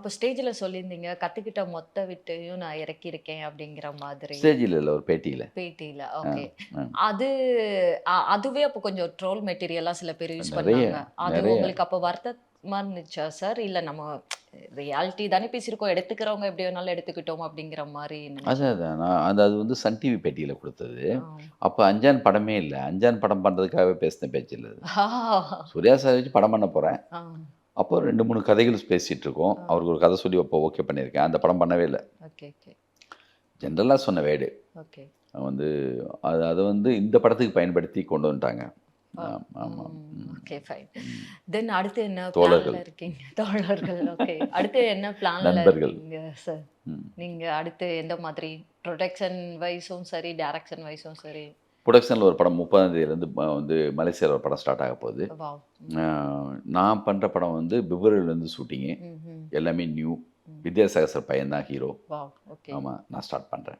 அப்ப ஸ்டேஜ்ல சொல்லியிருந்தீங்க, கத்துக்கிட்ட மொத்த வித்தையும் நான் இறக்கியிருக்கேன் அப்படிங்கிற மாதிரி. ஸ்டேஜில இல்ல ஒரு பேட்டியில. பேட்டியில. அ, ஓகே. அ. அது அதுவே அப்போ கொஞ்சம் ட்ரோல் மெட்டீரியலா சில பேர் யூஸ் நெறைய, பண்ணாங்க. அது நெறைய. உங்களுக்கு அப்போ வருத்தமா இருந்துச்சா சார்? இல்ல நம்ம ரியாலிட்டி தானே பேசியிருக்கோம். எடுத்துக்கிறவங்க எப்படி வேணாலும் எடுத்துக்கிட்டோம் அப்படிங்கிற மாரி அதான், நினைச்சீங்களா? அதான். நான் அது வந்து சன் டிவி பேட்டியில குடுத்தது. ஆ. அப்ப அஞ்சான் படமே இல்ல. அஞ்சான் படம் பண்றதுக்காகவே பேசின பேச்சு இல்ல அது. ஆ. சூர்யா சார் வச்சு படம் பண்ண போறேன். ஆ. அப்போ 2, 3 கதைகள் பேசிட்டு இருக்கோம். ஆ. அவருக்கு ஒரு கதை சொல்லி அப்போ ஓகே பண்ணியிருக்கேன். அந்த படம் பண்ணவே இல்ல. ஓகே, ஓகே, ஜெனரலா சொன்ன வேர்டு. ஓகே. வந்து அத வந்து இந்த படத்துக்கு பயன்படுத்தி கொண்டு வந்துட்டாங்க. ஓ! ஆமா. ம். Okay fine. ம். தென் அடுத்து என்ன பிளான்ல தோழர்கள், இருக்கீங்க? தோழர்கள் ஓகே. அடுத்து என்ன பிளான்ல நண்பர்கள். இருக்கீங்க சார்? ம். நீங்க அடுத்து எந்த மாதிரி ப்ரொடக்ஷன் வைஸும் சரி, டைரக்ஷன் வைஸும் சரி. புரொடக்ஷன்ல ஒரு படம் 30ஆம் தேதியிலேருந்து வந்து மலேசியால ஒரு படம் ஸ்டார்ட் ஆகப் போகுது. வாவ்! அ நான் பண்ற படம் வந்து பிப்ரவரிலேருந்து ஷூட்டிங்கு. ம்ஹ்ம். எல்லாமே நியூ. ம். வித்யாசாகர் சார் பையன் தான் ஹீரோ. வாவ்! ஓகே. ஆமா. நான் ஸ்டார்ட் பண்றேன்.